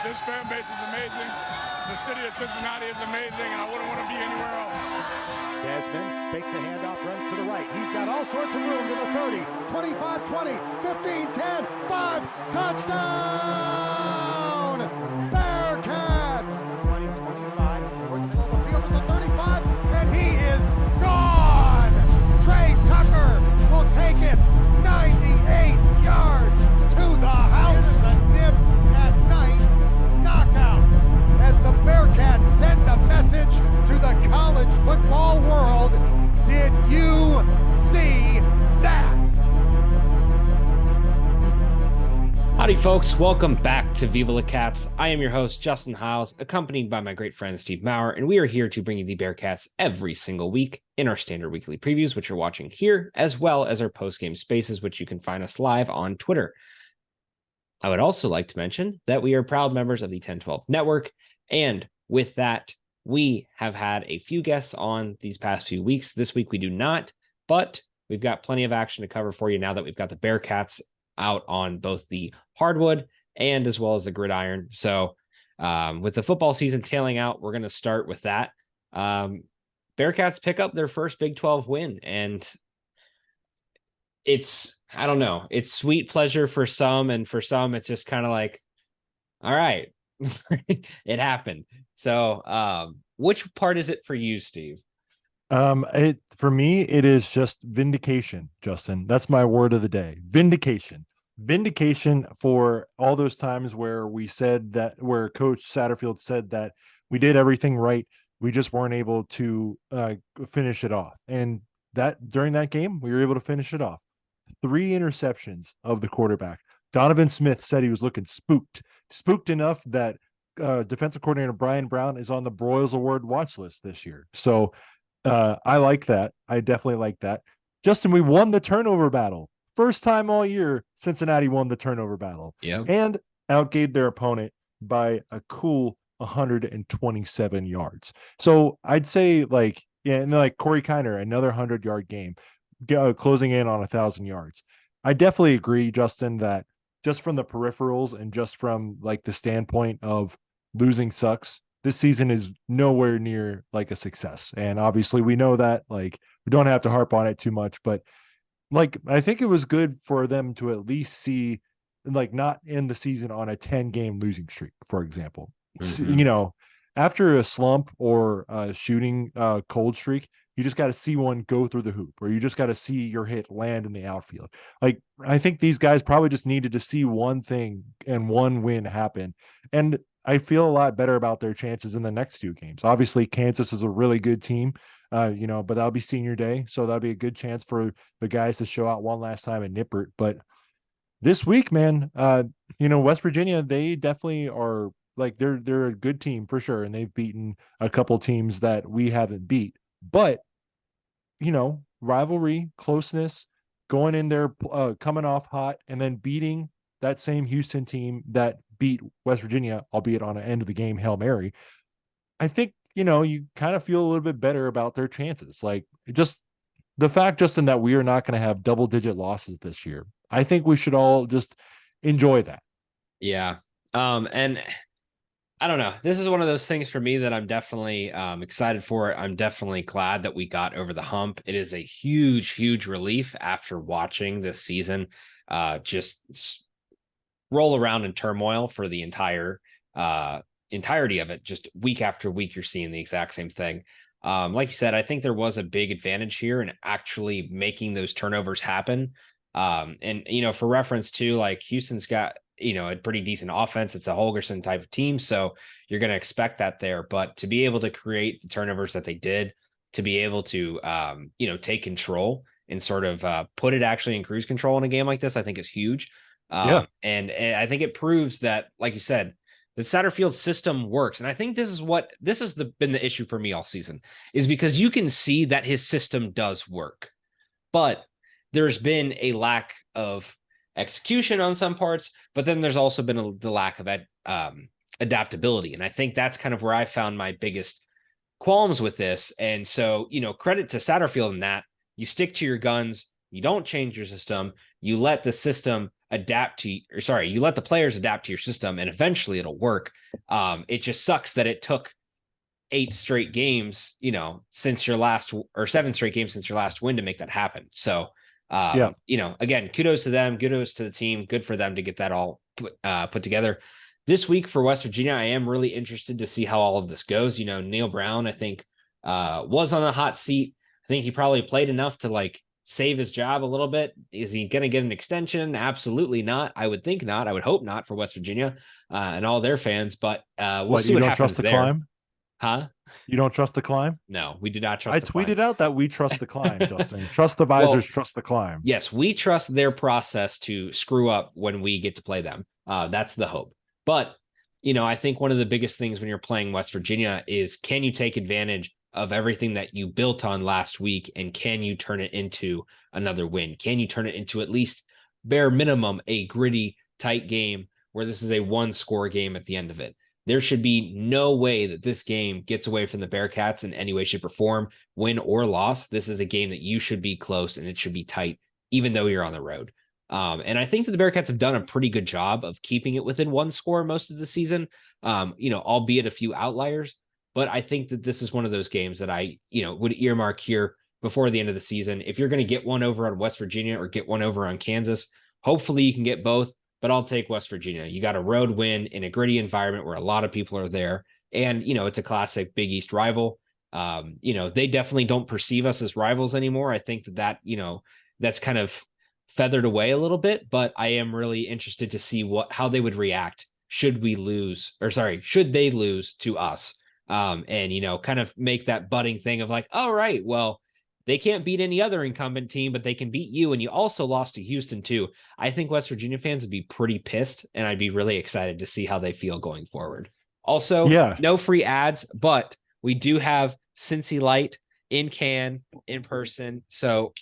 This fan base is amazing. The city of Cincinnati is amazing, and I wouldn't want to be anywhere else. Desmond fakes a handoff, runs to the right. He's got all sorts of room to the 30, 25, 20, 15, 10, 5, touchdown! Bearcats! 20, 25, toward the middle of the field at the 35, and he is gone! Trey Tucker will take it 98 yards to the house. A nip at night knockout as the Bearcats send a message to the college football world. Did you see that? Howdy folks, welcome back to Viva La Cats. I am your host, Justin Hiles, accompanied by my great friend Steve Maurer, and we are here to bring you the Bearcats every single week in our standard weekly previews, which you're watching here, as well as our post-game spaces, which you can find us live on Twitter. I would also like to mention that we are proud members of the 1012 Network, and with that, we have had a few guests on these past few weeks. This week we do not, but we've got plenty of action to cover for you now that we've got the Bearcats out on both the hardwood and as well as the gridiron. So with the football season tailing out, we're going to start with that. Bearcats pick up their first Big 12 win, and I don't know, it's sweet pleasure for some, and for some it's just kind of like, all right, it happened. So which part is it for you, Steve? For me, it is just vindication, Justin. That's my word of the day. Vindication for all those times where we said that, where Coach Satterfield said that we did everything right, we just weren't able to finish it off. And that during that game, we were able to finish it off. 3 interceptions of the quarterback. Donovan Smith said he was looking spooked enough that defensive coordinator Brian Brown is on the Broyles Award watch list this year. So I like that. I definitely like that. Justin, we won the turnover battle. First time all year, Cincinnati won the turnover battle. Yeah. And outgained their opponent by a cool 127 yards. So I'd say and then Corey Kiner, another 100-yard game, closing in on 1,000 yards. I definitely agree, Justin, that just from the peripherals and just from the standpoint of losing sucks, this season is nowhere near a success. And obviously we know that, we don't have to harp on it too much, but I think it was good for them to at least see, not end the season on a 10-game losing streak, for example. Mm-hmm. After a slump or a shooting cold streak, you just got to see one go through the hoop, or you just got to see your hit land in the outfield. I think these guys probably just needed to see one thing and one win happen. And I feel a lot better about their chances in the next 2 games. Obviously, Kansas is a really good team, but that'll be senior day. So that'll be a good chance for the guys to show out one last time at Nippert. But this week, man, West Virginia, they definitely are they're a good team for sure. And they've beaten a couple teams that we haven't beat. But, rivalry, closeness, going in there, coming off hot, and then beating that same Houston team that beat West Virginia, albeit on an end of the game Hail Mary. I think, you kind of feel a little bit better about their chances. Just the fact, Justin, that we are not going to have double-digit losses this year. I think we should all just enjoy that. Yeah. And I don't know. This is one of those things for me that I'm definitely excited for. I'm definitely glad that we got over the hump. It is a huge, huge relief after watching this season just roll around in turmoil for the entirety of it. Just week after week, you're seeing the exact same thing. Like you said, I think there was a big advantage here in actually making those turnovers happen. And, for reference too, Houston's got, a pretty decent offense. It's a Holgerson type of team. So you're going to expect that there, but to be able to create the turnovers that they did, to be able to, take control and sort of put it actually in cruise control in a game like this, I think is huge. And I think it proves that, like you said, the Satterfield system works. And I think this has been the issue for me all season, is because you can see that his system does work, but there's been a lack of execution on some parts, but then there's also been the lack of adaptability. And I think that's kind of where I found my biggest qualms with this. And so, credit to Satterfield in that you stick to your guns, you don't change your system, you let the system you let the players adapt to your system, and eventually it'll work. It just sucks that it took 8 straight games, since your last, or 7 straight games since your last win to make that happen. So, again, kudos to them, kudos to the team. Good for them to get that all put together. This week for West Virginia, I am really interested to see how all of this goes. Neil Brown, I think, was on the hot seat. I think he probably played enough to save his job a little bit. Is he going to get an extension? Absolutely not. I would think not. I would hope not for West Virginia and all their fans. But we'll see what happens there. You don't trust the climb? Huh? You don't trust the climb? No, we do not trust. I tweeted out that we trust the climb, Justin. Trust the visors, trust the climb. Yes, we trust their process to screw up when we get to play them. That's the hope. But I think one of the biggest things when you're playing West Virginia is, can you take advantage of everything that you built on last week, and can you turn it into another win? Can you turn it into at least bare minimum a gritty, tight game where this is a 1-score game at the end of it? There should be no way that this game gets away from the Bearcats in any way, shape, or form, win or loss. This is a game that you should be close and it should be tight, even though you're on the road. And I think that the Bearcats have done a pretty good job of keeping it within 1 score most of the season, albeit a few outliers. But I think that this is one of those games that I, would earmark here before the end of the season. If you're going to get one over on West Virginia or get one over on Kansas, hopefully you can get both. But I'll take West Virginia. You got a road win in a gritty environment where a lot of people are there. And, it's a classic Big East rival. They definitely don't perceive us as rivals anymore. I think that, that's kind of feathered away a little bit, but I am really interested to see how they would react should they lose to us. And, kind of make that budding thing of all right, well, they can't beat any other incumbent team, but they can beat you. And you also lost to Houston too. I think West Virginia fans would be pretty pissed, and I'd be really excited to see how they feel going forward. Also, no free ads, but we do have Cincy Light in person. So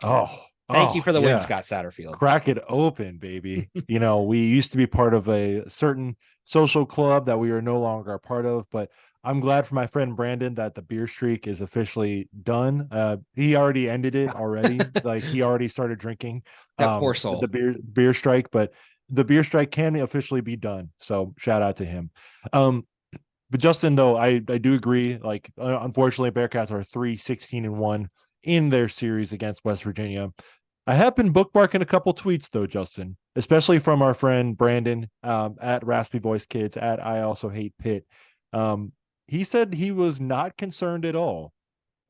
thank you for the win, Scott Satterfield. Crack it open, baby. We used to be part of a certain social club that we are no longer a part of, but I'm glad for my friend Brandon that the beer streak is officially done. He already ended it already. He already started drinking. That poor soul. The beer strike, but the beer strike can officially be done. So shout out to him. But Justin, though, I do agree. Unfortunately, Bearcats are 3-16-1 in their series against West Virginia. I have been bookmarking a couple tweets, though, Justin, especially from our friend Brandon at Raspy Voice Kids at I Also Hate Pitt. He said he was not concerned at all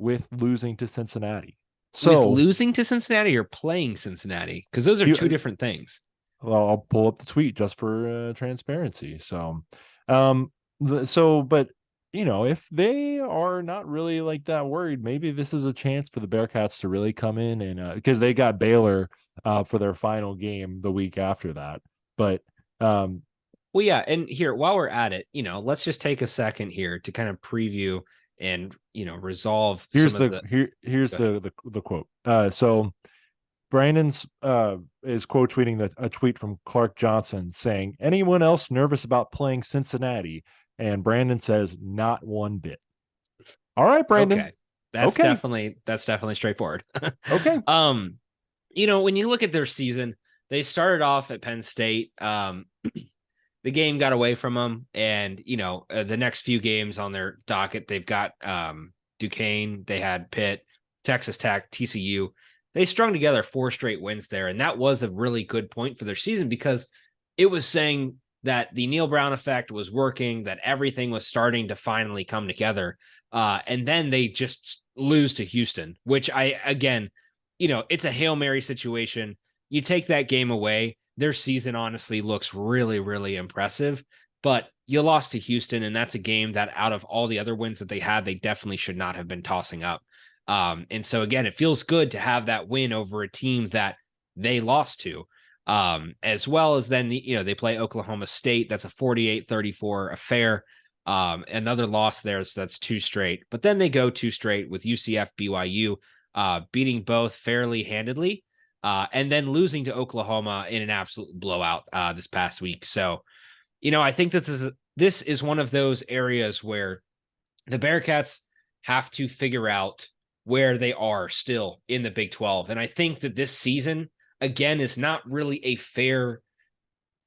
with losing to Cincinnati. So with losing to Cincinnati or playing Cincinnati? Because those are two different things. Well, I'll pull up the tweet just for transparency. So, but if they are not really that worried, maybe this is a chance for the Bearcats to really come in and because they got Baylor for their final game the week after that. But well, yeah, and here, while we're at it, let's just take a second here to kind of preview and, resolve. Here's the quote. So Brandon's is quote tweeting a tweet from Clark Johnson saying, "Anyone else nervous about playing Cincinnati?" And Brandon says, "Not one bit." All right, Brandon. Okay. That's definitely straightforward. Okay. When you look at their season, they started off at Penn State. The game got away from them, and the next few games on their docket, they've got Duquesne, they had Pitt, Texas Tech, TCU. They strung together 4 straight wins there, and that was a really good point for their season because it was saying that the Neil Brown effect was working, that everything was starting to finally come together, and then they just lose to Houston, which it's a Hail Mary situation. You take that game away, their season honestly looks really, really impressive, but you lost to Houston, and that's a game that out of all the other wins that they had, they definitely should not have been tossing up. And so again, it feels good to have that win over a team that they lost to, as well as then, they play Oklahoma State. That's a 48-34 affair. Another loss there. So that's 2 straight, but then they go 2 straight with UCF, BYU, beating both fairly handedly. And then losing to Oklahoma in an absolute blowout this past week. So, I think that this is one of those areas where the Bearcats have to figure out where they are still in the Big 12. And I think that this season, again, is not really a fair.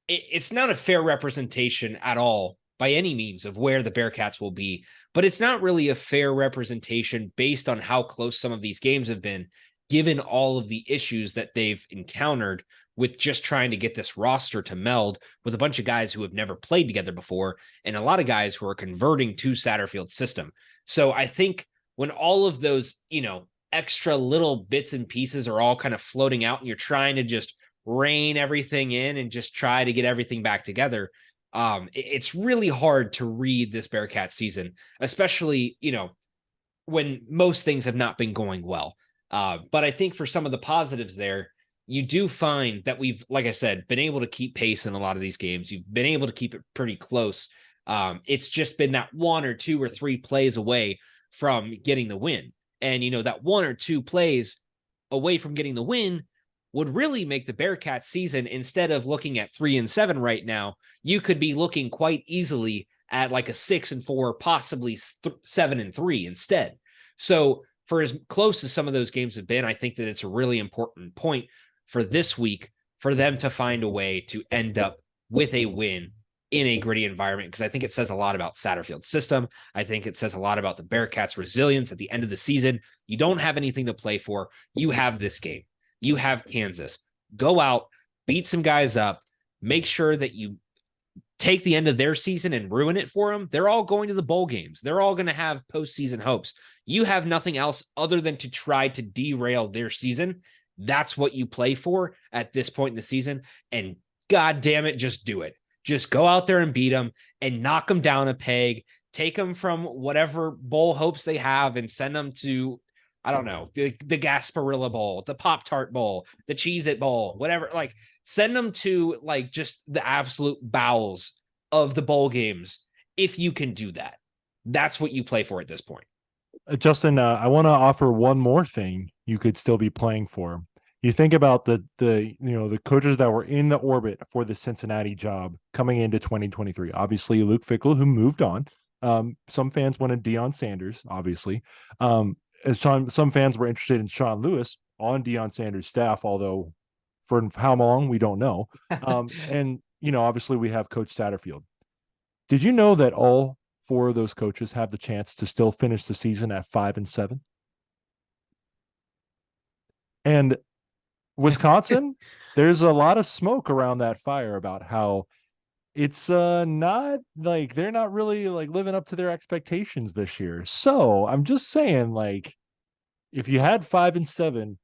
It's not a fair representation at all by any means of where the Bearcats will be, but it's not really a fair representation based on how close some of these games have been, given all of the issues that they've encountered with just trying to get this roster to meld with a bunch of guys who have never played together before and a lot of guys who are converting to Satterfield's system. So I think when all of those, extra little bits and pieces are all kind of floating out and you're trying to just rein everything in and just try to get everything back together, it's really hard to read this Bearcat season, especially, when most things have not been going well. But I think for some of the positives there, you do find that we've, like I said, been able to keep pace in a lot of these games. You've been able to keep it pretty close. It's just been that 1 or 2 or 3 plays away from getting the win. And, that 1 or 2 plays away from getting the win would really make the Bearcats season, instead of looking at 3-7 right now, you could be looking quite easily at like a 6-4, possibly 7-3 instead. So for as close as some of those games have been, I think that it's a really important point for this week for them to find a way to end up with a win in a gritty environment, because I think it says a lot about Satterfield's system. I think it says a lot about the Bearcats' resilience at the end of the season. You don't have anything to play for. You have this game. You have Kansas. Go out, beat some guys up, make sure that you take the end of their season and ruin it for them. They're all going to the bowl games. They're all going to have postseason hopes. You have nothing else other than to try to derail their season. That's what you play for at this point in the season. And God damn it, just do it. Just go out there and beat them and knock them down a peg. Take them from whatever bowl hopes they have and send them to, I don't know, the Gasparilla Bowl, the Pop-Tart Bowl, the Cheez-It Bowl, whatever. Like, send them to like just the absolute bowels of the bowl games. If you can do that, that's what you play for at this point. Justin, I want to offer one more thing you could still be playing for. You think about the coaches that were in the orbit for the Cincinnati job coming into 2023. Obviously, Luke Fickell, who moved on. Some fans wanted Deion Sanders, obviously. And some fans were interested in Sean Lewis on Deion Sanders' staff, although for how long, we don't know. And, obviously we have Coach Satterfield. Did you know that all 4 of those coaches have the chance to still finish the season at 5-7? And Wisconsin, there's a lot of smoke around that fire about how it's not like they're not really like living up to their expectations this year. So I'm just saying, like, if you had 5-7,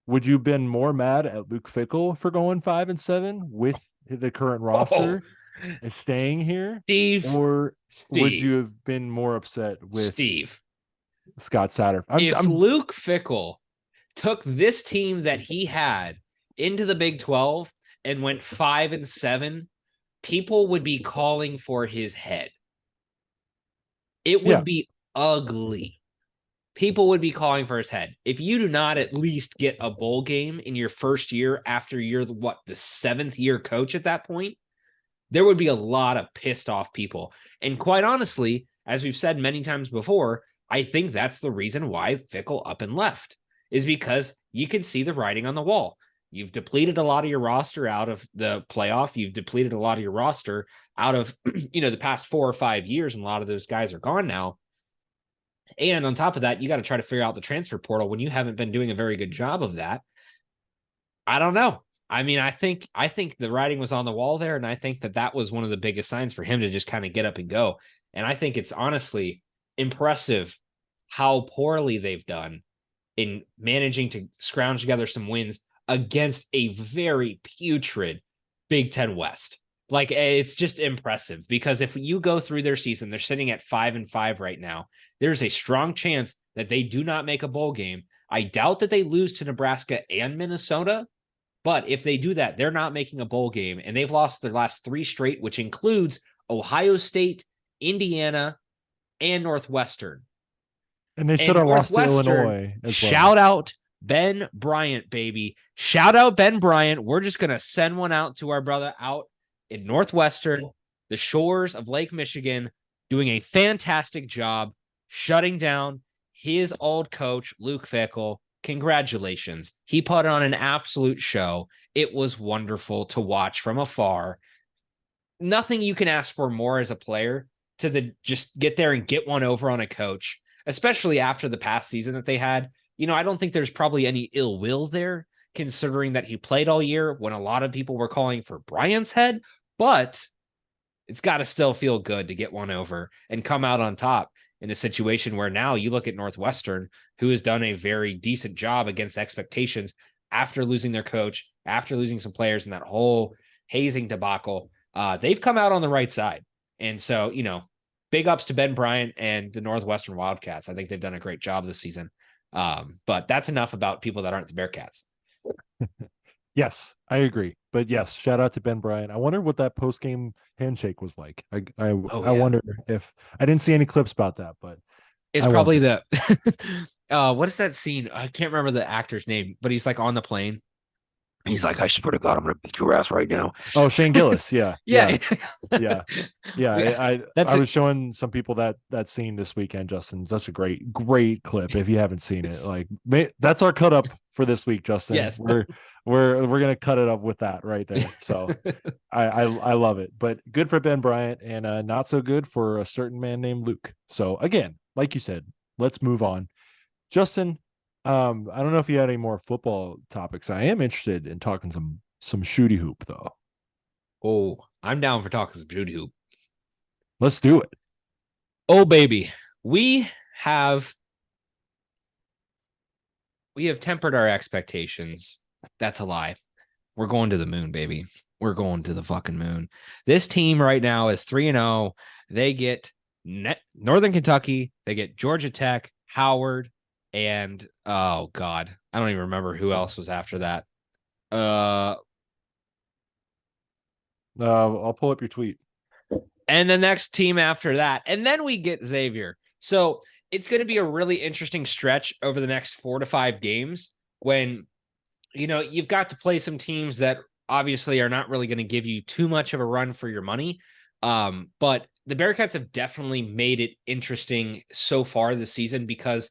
would you have been more mad at Luke Fickell for going 5-7 with the current roster and staying here? Steve, would you have been more upset with Scott Satterfield? If Luke Fickell took this team that he had into the Big 12 and went 5-7, people would be calling for his head. It would be ugly. People would be calling for his head. If you do not at least get a bowl game in your first year after you're the 7th year coach at that point, there would be a lot of pissed off people. And quite honestly, as we've said many times before, I think that's the reason why Fickell up and left, is because you can see the writing on the wall. You've depleted a lot of your roster out of the playoff. You've depleted a lot of your roster out of, the past 4 or 5 years, and a lot of those guys are gone now. And on top of that, you got to try to figure out the transfer portal when you haven't been doing a very good job of that. I don't know. I mean, I think the writing was on the wall there, and I think that was one of the biggest signs for him to just kind of get up and go. And I think it's honestly impressive how poorly they've done in managing to scrounge together some wins against a very putrid Big Ten West. Like, it's just impressive, because if you go through their season, they're sitting at 5-5 right now. There's a strong chance that they do not make a bowl game. I doubt that they lose to Nebraska and Minnesota, but if they do that, they're not making a bowl game, and they've lost their last 3 straight, which includes Ohio State, Indiana, and Northwestern. And they should have lost to Illinois as well. Shout out Ben Bryant, baby. Shout out Ben Bryant. We're just going to send one out to our brother out in Northwestern, the shores of Lake Michigan, doing a fantastic job shutting down his old coach, Luke Fickell, congratulations. He put on an absolute show. It was wonderful to watch from afar. Nothing you can ask for more as a player just get there and get one over on a coach, especially after the past season that they had. I don't think there's probably any ill will there, considering that he played all year when a lot of people were calling for Bryant's head, but it's got to still feel good to get one over and come out on top in a situation where now you look at Northwestern, who has done a very decent job against expectations after losing their coach, after losing some players in that whole hazing debacle. They've come out on the right side. And so, big ups to Ben Bryant and the Northwestern Wildcats. I think they've done a great job this season. But that's enough about people that aren't the Bearcats. Yes, I agree. But yes, shout out to Ben Bryant. I wonder what that post game handshake was like. I wonder if I didn't see any clips about that, but it's probably the what is that scene? I can't remember the actor's name, but he's like on the plane. He's like, I swear to God, I'm gonna beat your ass right now. Oh, Shane Gillis, yeah. yeah. I was showing some people that scene this weekend, Justin. Such a great clip. If you haven't seen it, like that's our cut up for this week, Justin. Yes. We're gonna cut it up with that right there. So I love it. But good for Ben Bryant, and not so good for a certain man named Luke. So again, like you said, let's move on. Justin, I don't know if you had any more football topics. I am interested in talking some shooty hoop though. Oh, I'm down for talking some shooty hoop. Let's do it. Oh, baby. We have tempered our expectations. That's a lie. We're going to the moon, baby. We're going to the fucking moon. This team right now is 3-0. They get Northern Kentucky. They get Georgia Tech, Howard, and oh God, I don't even remember who else was after that. I'll pull up your tweet. And the next team after that. And then we get Xavier. So it's going to be a really interesting stretch over the next 4 to 5 games when, you've got to play some teams that obviously are not really going to give you too much of a run for your money. But the Bearcats have definitely made it interesting so far this season because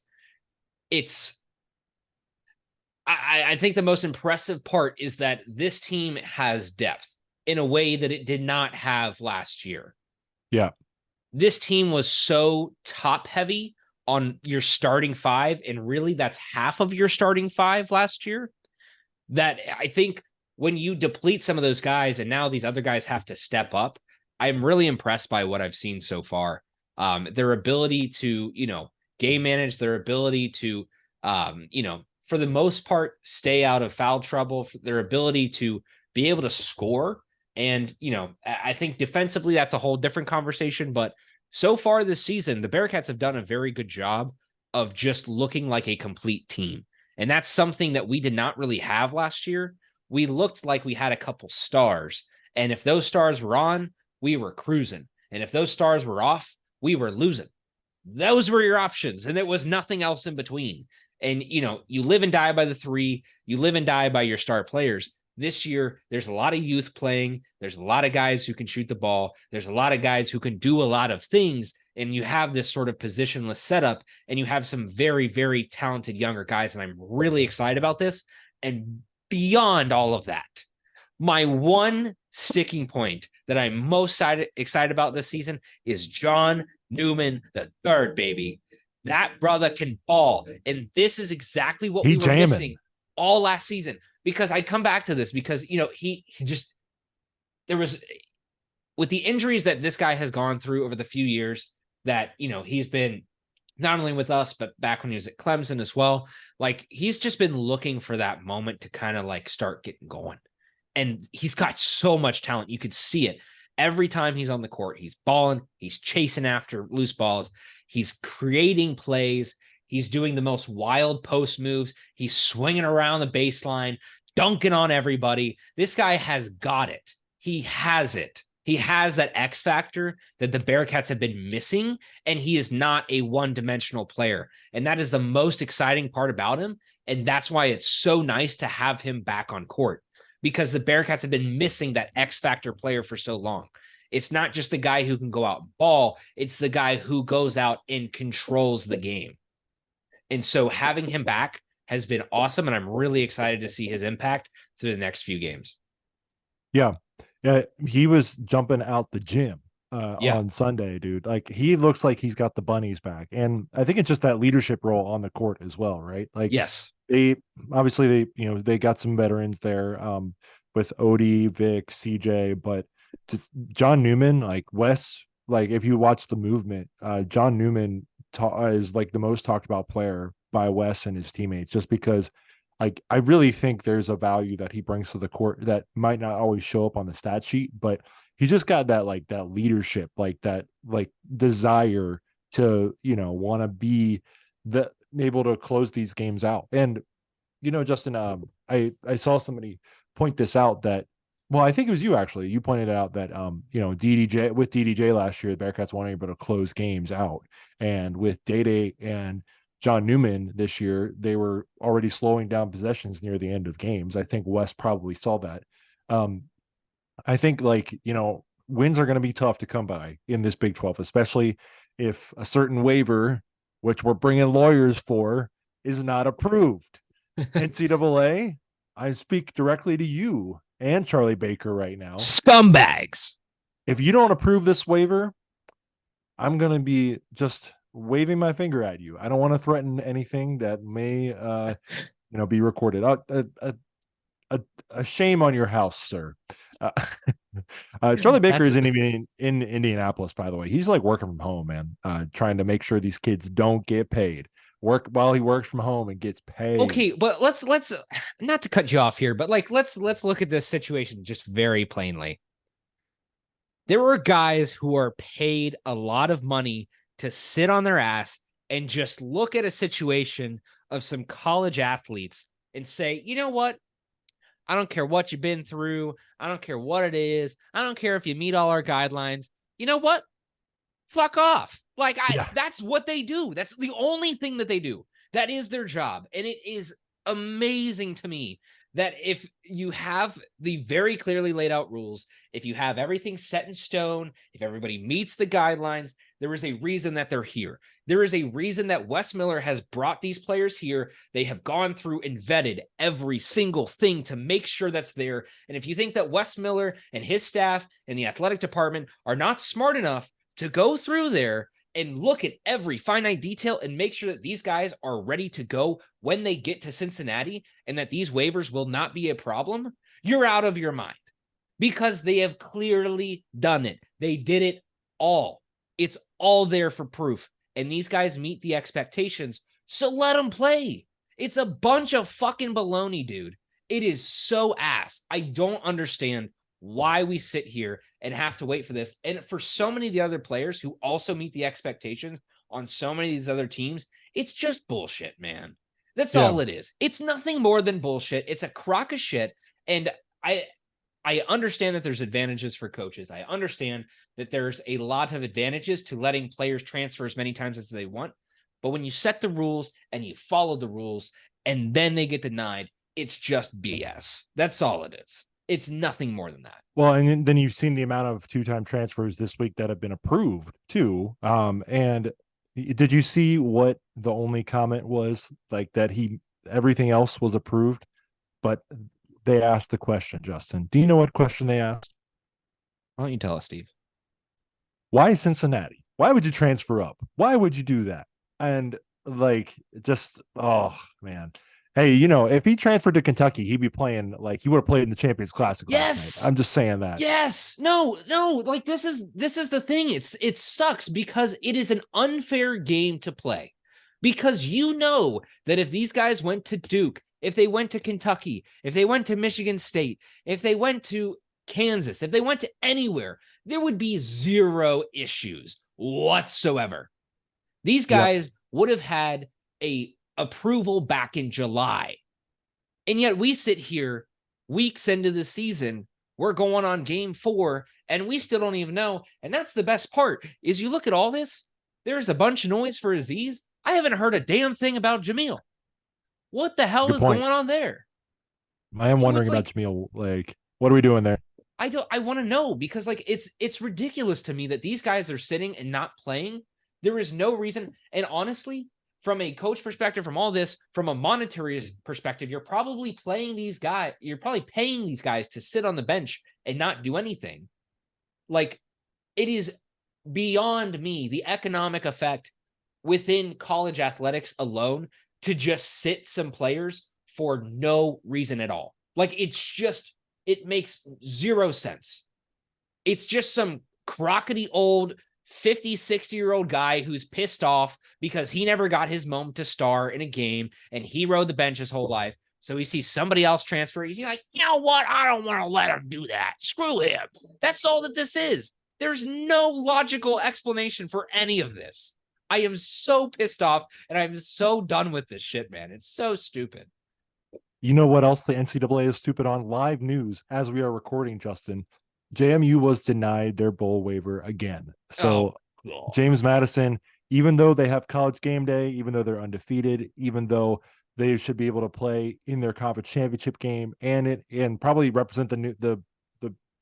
I think the most impressive part is that this team has depth in a way that it did not have last year. Yeah. This team was so top heavy on your starting 5, and really that's half of your starting 5 last year, that I think when you deplete some of those guys and now these other guys have to step up, I'm really impressed by what I've seen so far. Their ability to, game manage, their ability to, for the most part, stay out of foul trouble, their ability to be able to score. And, I think defensively, that's a whole different conversation. But so far this season, the Bearcats have done a very good job of just looking like a complete team. And that's something that we did not really have last year. We looked like we had a couple stars. And if those stars were on, we were cruising. And if those stars were off, we were losing. Those were your options. And there was nothing else in between. And, you live and die by the 3. You live and die by your star players. This year, there's a lot of youth playing. There's a lot of guys who can shoot the ball. There's a lot of guys who can do a lot of things. And you have this sort of positionless setup, and you have some very, very talented younger guys. And I'm really excited about this. And beyond all of that, my one sticking point that I'm most excited about this season is John Newman III, baby. That brother can ball. And this is exactly what we were missing all last season. Because I come back to this because, he just, there was, with the injuries that this guy has gone through over the few years that, he's been not only with us, but back when he was at Clemson as well. Like, he's just been looking for that moment to kind of like start getting going. And he's got so much talent. You could see it every time he's on the court. He's balling, he's chasing after loose balls, he's creating plays. He's doing the most wild post moves. He's swinging around the baseline, dunking on everybody. This guy has got it. He has it. He has that X factor that the Bearcats have been missing, and he is not a one-dimensional player. And that is the most exciting part about him, and that's why it's so nice to have him back on court, because the Bearcats have been missing that X factor player for so long. It's not just the guy who can go out and ball. It's the guy who goes out and controls the game. And so having him back has been awesome, and I'm really excited to see his impact through the next few games. Yeah. Yeah. He was jumping out the gym Yeah. on Sunday, dude. Like he looks like he's got the bunnies back. And I think it's just that leadership role on the court as well, right? Like Yes. they obviously they got some veterans there with Odie, Vic, CJ, but just John Newman, like Wes, like if you watch the movement, John Newman is like the most talked about player by Wes and his teammates, just because I really think there's a value that he brings to the court that might not always show up on the stat sheet, but he's just got that like that leadership, like that like desire to want to be the able to close these games out. And Justin, I saw somebody point this out that, well, I think it was you actually. You pointed out that DDJ last year, the Bearcats weren't able to close games out, and with Day and John Newman this year, they were already slowing down possessions near the end of games. I think Wes probably saw that. I think wins are going to be tough to come by in this Big 12, especially if a certain waiver, which we're bringing lawyers for, is not approved. NCAA, I speak directly to you and Charlie Baker right now. Scumbags. If you don't approve this waiver, I'm going to be just waving my finger at you. I don't want to threaten anything that may be recorded. A shame on your house, sir. Charlie Baker isn't even in Indianapolis, by the way. He's like working from home, man, trying to make sure these kids don't get paid. Work while he works from home and gets paid. Okay, but let's not to cut you off here, but like let's look at this situation just very plainly. There were guys who are paid a lot of money to sit on their ass and just look at a situation of some college athletes and say, you know what? I don't care what you've been through. I don't care what it is. I don't care if you meet all our guidelines. You know what? Fuck off. That's what they do. That's the only thing that they do. That is their job. And it is amazing to me that if you have the very clearly laid out rules, if you have everything set in stone, if everybody meets the guidelines, there is a reason that they're here. There is a reason that Wes Miller has brought these players here. They have gone through and vetted every single thing to make sure that's there. And if you think that Wes Miller and his staff and the athletic department are not smart enough to go through there and look at every finite detail and make sure that these guys are ready to go when they get to Cincinnati and that these waivers will not be a problem, you're out of your mind, because they have clearly done it. They did it all. It's all there for proof. And these guys meet the expectations, so let them play. It's a bunch of fucking baloney, dude. It is so ass. I don't understand why we sit here and have to wait for this. And for so many of the other players who also meet the expectations on so many of these other teams, it's just bullshit, man. That's all it is. It's nothing more than bullshit. It's a crock of shit. And I understand that there's advantages for coaches. I understand that there's a lot of advantages to letting players transfer as many times as they want. But when you set the rules and you follow the rules and then they get denied, it's just BS. That's all it is. It's nothing more than that. Well, and then you've seen the amount of two-time transfers this week that have been approved too. And did you see what the only comment was? Like that everything else was approved, but they asked the question, Justin. Do you know what question they asked? Why don't you tell us, Steve? Why Cincinnati? Why would you transfer up? Why would you do that? And oh man. Hey, if he transferred to Kentucky, he'd be playing he would have played in the Champions Classic. Yes. Last night. I'm just saying that. Yes. No. Like this is the thing. It sucks because it is an unfair game to play, because that if these guys went to Duke, if they went to Kentucky, if they went to Michigan State, if they went to Kansas, if they went to anywhere, there would be zero issues whatsoever. These guys would have had a approval back in July. And yet we sit here weeks into the season, we're going on game 4, and we still don't even know. And that's the best part, is you look at all this, there's a bunch of noise for Aziz. I haven't heard a damn thing about Jamil. What the hell is going on there? I am wondering about Jamil. What are we doing there? I want to know, because it's ridiculous to me that these guys are sitting and not playing. There is no reason. And honestly, from a coach perspective, from all this, from a monetary perspective, you're probably paying these guys to sit on the bench and not do anything. Like, it is beyond me, the economic effect within college athletics alone to just sit some players for no reason at all. Like, it makes zero sense. It's just some crockety old 50, 60-year-old guy who's pissed off because he never got his moment to star in a game and he rode the bench his whole life. So he sees somebody else transfer. He's like, you know what? I don't want to let him do that. Screw him. That's all that this is. There's no logical explanation for any of this. I am so pissed off and I'm so done with this shit, man. It's so stupid. You know what else the NCAA is stupid on? Live news as we are recording, Justin. JMU was denied their bowl waiver again. So James Madison, even though they have college game day, even though they're undefeated, even though they should be able to play in their conference championship game and probably represent the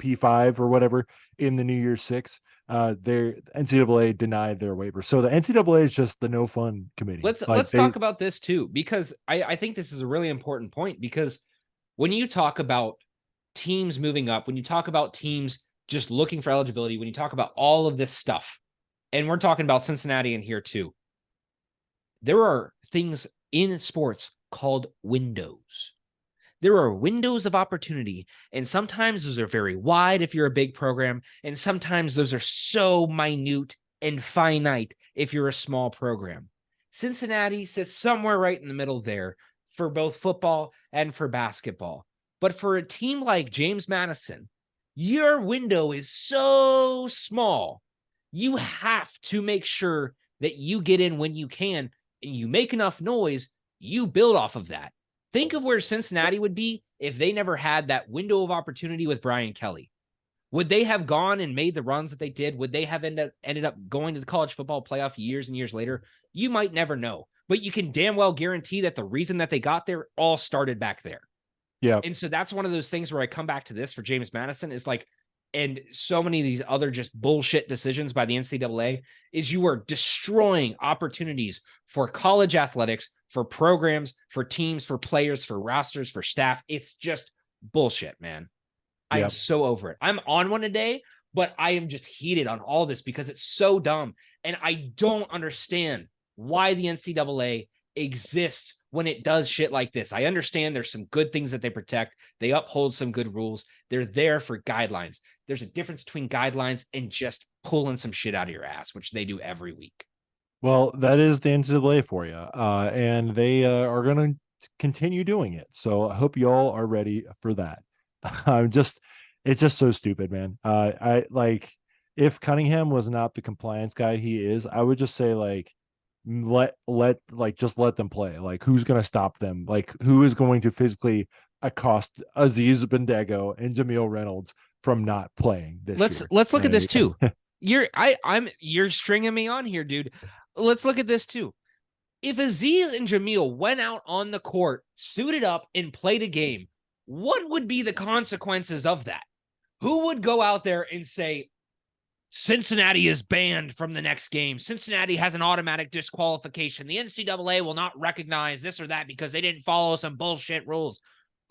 P5 or whatever in the New Year's Six, their NCAA denied their waiver. So the NCAA is just the no fun committee. Let's talk about this too, because I think this is a really important point, because when you talk about teams moving up, when you talk about teams just looking for eligibility, when you talk about all of this stuff, and we're talking about Cincinnati in here too, there are things in sports called windows. There are windows of opportunity, and sometimes those are very wide if you're a big program, and sometimes those are so minute and finite if you're a small program. Cincinnati sits somewhere right in the middle there for both football and for basketball. But for a team like James Madison, your window is so small. You have to make sure that you get in when you can, and you make enough noise, you build off of that. Think of where Cincinnati would be if they never had that window of opportunity with Brian Kelly. Would they have gone and made the runs that they did? Would they have ended up going to the college football playoff years and years later? You might never know, but you can damn well guarantee that the reason that they got there all started back there. Yeah. And so that's one of those things where I come back to this for James Madison is like, and so many of these other just bullshit decisions by the NCAA is you are destroying opportunities for college athletics, for programs, for teams, for players, for rosters, for staff. It's just bullshit, man. I'm so over it. I'm on one a day, but I am just heated on all this because it's so dumb. And I don't understand why the NCAA exists when it does shit like this. I understand there's some good things that they protect. They uphold some good rules. They're there for guidelines. There's a difference between guidelines and just pulling some shit out of your ass, which they do every week. Well, that is the NCAA for you. And they are going to continue doing it. So I hope you all are ready for that. It's just so stupid, man. I like, if Cunningham was not the compliance guy he is, I would just say like, just let them play. Like, who's going to stop them? Like, who is going to physically accost Aziz Bendigo and Jameel Reynolds from not playing this year? Let's look at this too. You're stringing me on here, dude. Let's look at this too. If Aziz and Jameel went out on the court, suited up, and played a game, what would be the consequences of that? Who would go out there and say, Cincinnati is banned from the next game. Cincinnati has an automatic disqualification. The NCAA will not recognize this or that because they didn't follow some bullshit rules.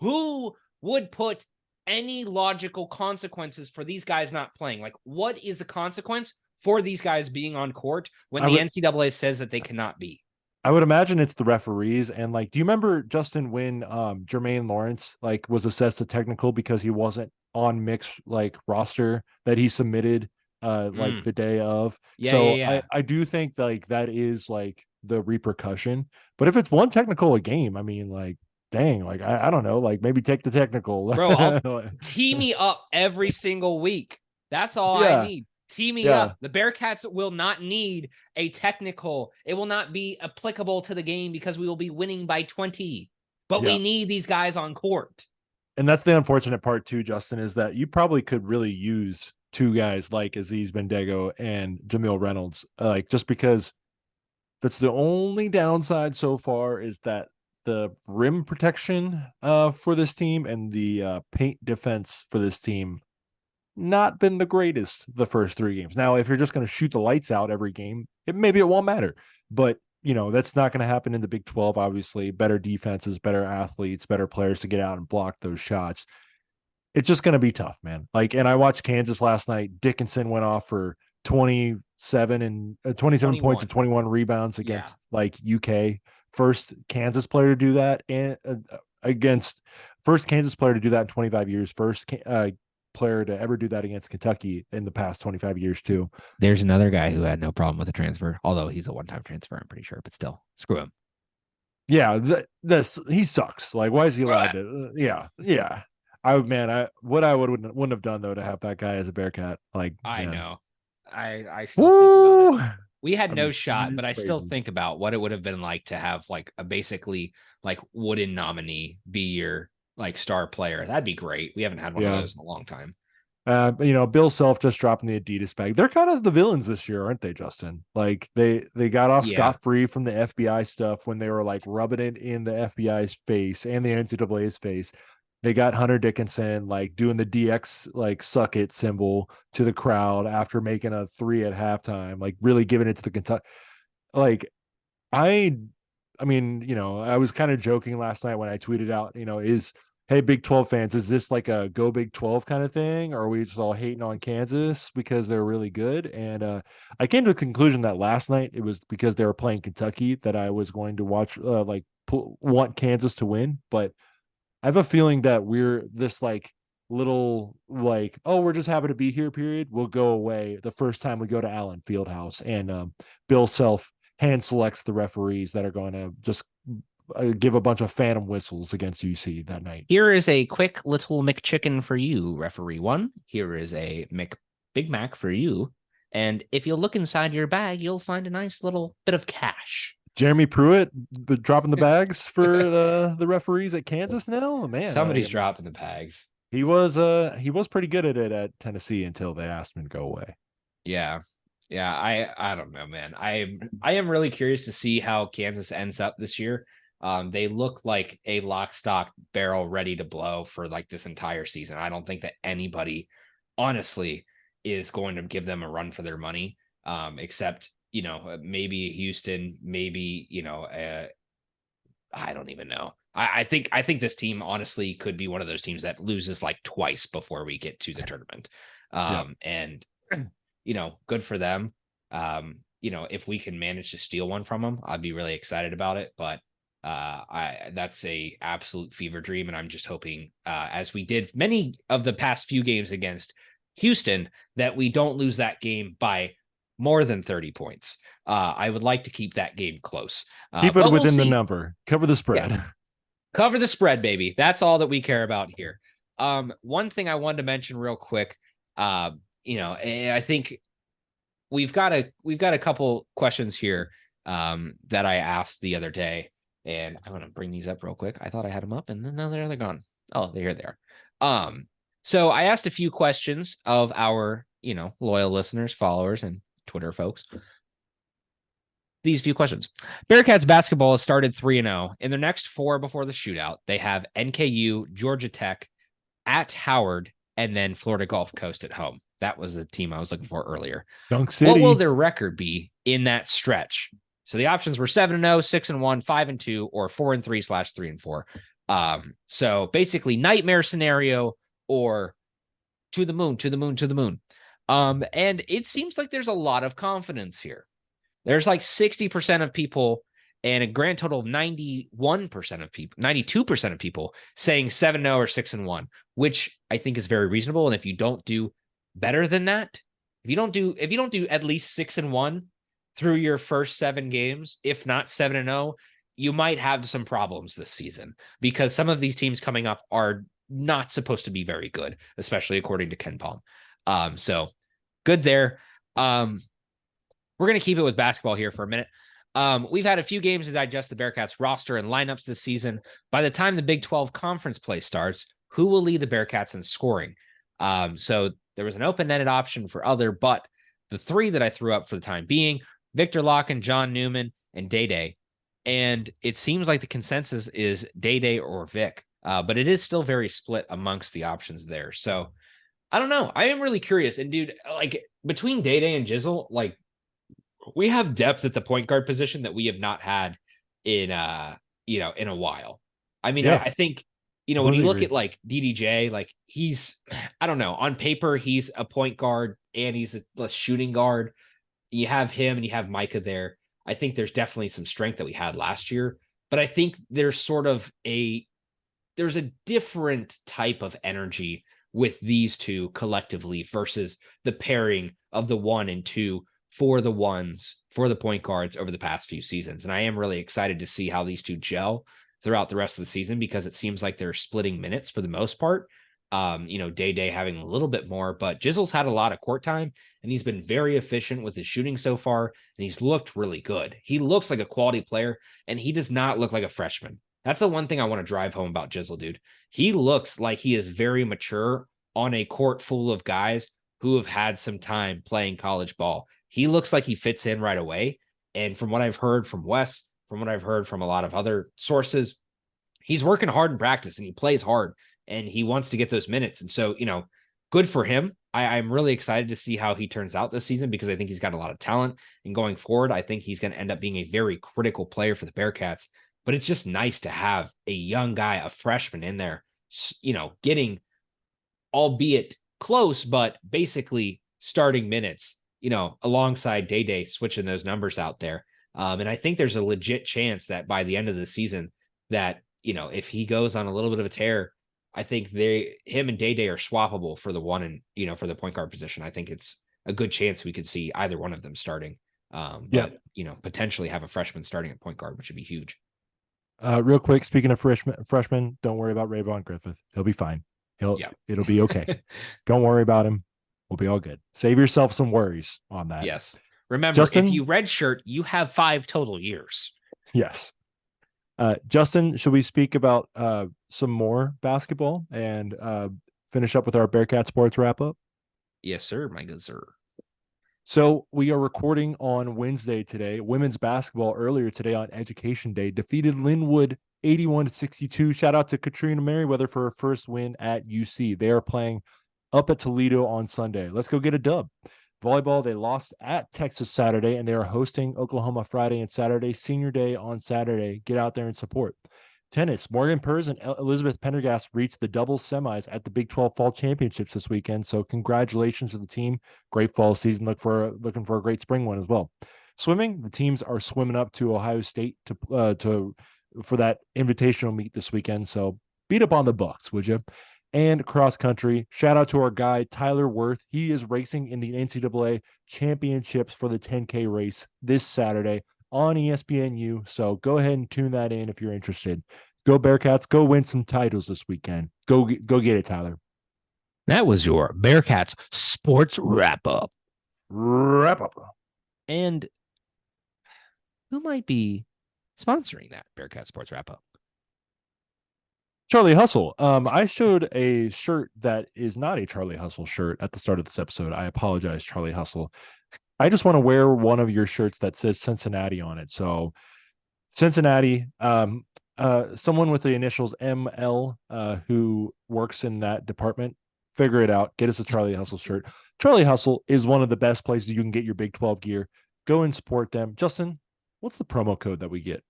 Who would put any logical consequences for these guys not playing? Like, what is the consequence for these guys being on court when the NCAA says that they cannot be? I would imagine it's the referees. And like, do you remember, Justin, when Jermaine Lawrence like was assessed a technical because he wasn't on mixed like roster that he submitted like the day of? I do think like that is like the repercussion. But if it's one technical a game, I mean, like, dang, like I don't know, like maybe take the technical. Bro, I'll tee me up every single week. That's all I need. Tee me up. The Bearcats will not need a technical. It will not be applicable to the game because we will be winning by 20. But we need these guys on court. And that's the unfortunate part too, Justin, is that you probably could really use two guys like Aziz Bendigo and Jameel Reynolds, like, just because that's the only downside so far is that the rim protection for this team and the paint defense for this team not been the greatest the first three games. Now, if you're just going to shoot the lights out every game, maybe it won't matter. But that's not going to happen in the Big 12, obviously. Better defenses, better athletes, better players to get out and block those shots. It's just going to be tough, man. And I watched Kansas last night. Dickinson went off for 27 points and 21 rebounds against UK. First Kansas player to do that, and first Kansas player to do that in 25 years. First player to ever do that against Kentucky in the past 25 years too. There's another guy who had no problem with the transfer, although he's a one-time transfer, I'm pretty sure, but still, screw him. Yeah, he sucks. Why is he allowed to? Yeah. I wouldn't have done though to have that guy as a Bearcat. I know. I still think about it. We had no shot, but I still think about what it would have been like to have a basically wooden nominee be your star player. That'd be great. We haven't had one of those in a long time. Bill Self just dropping the Adidas bag. They're kind of the villains this year, aren't they, Justin? They got off scot-free from the FBI stuff when they were rubbing it in the FBI's face and the NCAA's face. They got Hunter Dickinson doing the DX suck it symbol to the crowd after making a 3 at halftime, really giving it to the Kentucky. I was kind of joking last night when I tweeted out, hey, Big 12 fans, is this a go Big 12 kind of thing? Or are we just all hating on Kansas because they're really good? And I came to the conclusion that last night it was because they were playing Kentucky that I was going to watch, want Kansas to win. But I have a feeling that we're this little oh, we're just happy to be here period will go away the first time we go to Allen Fieldhouse and Bill Self hand selects the referees that are going to just give a bunch of phantom whistles against UC that night. Here is a quick little McChicken for you, referee 1. Here is a Big Mac for you. And if you look inside your bag, you'll find a nice little bit of cash. Jeremy Pruitt dropping the bags for the referees at Kansas now. Man, somebody's dropping the bags. He was pretty good at it at Tennessee until they asked him to go away. Yeah. I don't know, man. I am really curious to see how Kansas ends up this year. They look like a lock, stock, barrel ready to blow for this entire season. I don't think that anybody, honestly, is going to give them a run for their money, except maybe Houston, maybe I don't even know. I think this team honestly could be one of those teams that loses twice before we get to the tournament. And good for them. If we can manage to steal one from them, I'd be really excited about it. But that's a absolute fever dream, and I'm just hoping, as we did many of the past few games against Houston, that we don't lose that game by more than 30 points. I would like to keep that game close. Keep it within the number. Cover the spread. Yeah. Cover the spread, baby. That's all that we care about here. One thing I wanted to mention real quick, I think we've got a couple questions here that I asked the other day, and I'm going to bring these up real quick. I thought I had them up, and then now they're gone. Oh, here they are. So I asked a few questions of our, loyal listeners, followers, and Twitter folks. These few questions. Bearcats basketball has started 3-0. In their next 4 before the shootout, they have NKU, Georgia Tech, at Howard, and then Florida Gulf Coast at home. That was the team I was looking for earlier. Dunk City. What will their record be in that stretch? So the options were 7-0, 6-1, 5-2, or 4-3/3-4. So basically nightmare scenario or to the moon. And it seems like there's a lot of confidence here. There's 60% of people and a grand total of 92% of people saying 7-0 or 6-1, which I think is very reasonable. And if you don't do better than that, if you don't do at least 6-1 through your first 7 games, if not 7-0, you might have some problems this season, because some of these teams coming up are not supposed to be very good, especially according to Ken Palm. So good there. We're going to keep it with basketball here for a minute. We've had a few games to digest the Bearcats roster and lineups this season. By the time the Big 12 conference play starts, who will lead the Bearcats in scoring? So there was an open-ended option for other, but the 3 that I threw up for the time being, Victor Locken, John Newman, and Day-Day. And it seems like the consensus is Day-Day or Vic, but it is still very split amongst the options there. So I don't know. I am really curious. And dude, between Day-Day and Jizzle, we have depth at the point guard position that we have not had in in a while. I mean, Yeah. I think, when you Completely look agree. at like DDJ, like he's, I don't know, on paper, he's a point guard and he's a shooting guard. You have him and you have Micah there. I think there's definitely some strength that we had last year, but I think there's there's a different type of energy with these two collectively versus the pairing of the 1 and 2 for the point guards over the past few seasons. And I am really excited to see how these two gel throughout the rest of the season, because it seems like they're splitting minutes for the most part. Day having a little bit more, but Jizzle's had a lot of court time and he's been very efficient with his shooting so far. And he's looked really good. He looks like a quality player and he does not look like a freshman. That's the one thing I want to drive home about Jizzle, dude. He looks like he is very mature on a court full of guys who have had some time playing college ball. He looks like he fits in right away. And from what I've heard from Wes, from what I've heard from a lot of other sources, he's working hard in practice and he plays hard and he wants to get those minutes. And so, good for him. I'm really excited to see how he turns out this season, because I think he's got a lot of talent. And going forward, I think he's going to end up being a very critical player for the Bearcats. But it's just nice to have a young guy, a freshman in there, getting, albeit close, but basically starting minutes, alongside Day switching those numbers out there. And I think there's a legit chance that by the end of the season that, if he goes on a little bit of a tear, I think him and Day are swappable for the 1 and, for the point guard position. I think it's a good chance we could see either one of them starting. But potentially have a freshman starting at point guard, which would be huge. Real quick, speaking of freshmen, don't worry about Rayvon Griffith. He'll be fine. It'll be okay. Don't worry about him. We'll be all good. Save yourself some worries on that. Yes. Remember, Justin, if you redshirt, you have 5 total years. Yes. Justin, should we speak about some more basketball and finish up with our Bearcat sports wrap up? Yes, sir. My good sir. So we are recording on Wednesday today. Women's basketball earlier today on Education Day defeated Linwood 81-62. Shout out to Katrina Merriweather for her first win at UC. They are playing up at Toledo on Sunday. Let's go get a dub. Volleyball, they lost at Texas Saturday, and they are hosting Oklahoma Friday and Saturday. Senior Day on Saturday. Get out there and support. Tennis, Morgan Pers and Elizabeth Pendergast reached the doubles semis at the Big 12 Fall Championships this weekend. So congratulations to the team. Great fall season. Looking for a great spring one as well. Swimming, the teams are swimming up to Ohio State for that invitational meet this weekend. So beat up on the Bucks, would you? And cross country, shout out to our guy, Tyler Worth. He is racing in the NCAA championships for the 10K race this Saturday on ESPNU. So go ahead and tune that in if you're interested. Go Bearcats. Go win some titles this weekend. Go get it, Tyler. That was your Bearcats sports wrap up. And who might be sponsoring that Bearcat sports wrap up? Charlie Hustle. I showed a shirt that is not a Charlie Hustle shirt at the start of this episode. I apologize, Charlie Hustle. I just want to wear one of your shirts that says Cincinnati on it. So Cincinnati, someone with the initials ML who works in that department, figure it out. Get us a Charlie Hustle shirt. Charlie Hustle is one of the best places you can get your Big 12 gear. Go and support them. Justin, what's the promo code that we get?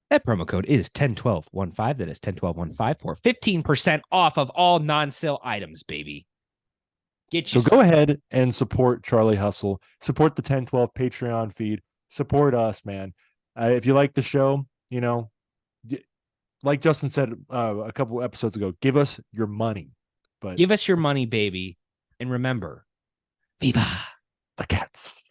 That promo code is 101215. That is 101215 for 15% off of all non-sale items, baby. So go ahead and support Charlie Hustle. Support the 1012 Patreon feed. Support us, man. If you like the show, like Justin said a couple episodes ago, give us your money. But give us your money, baby. And remember, Viva la Cats.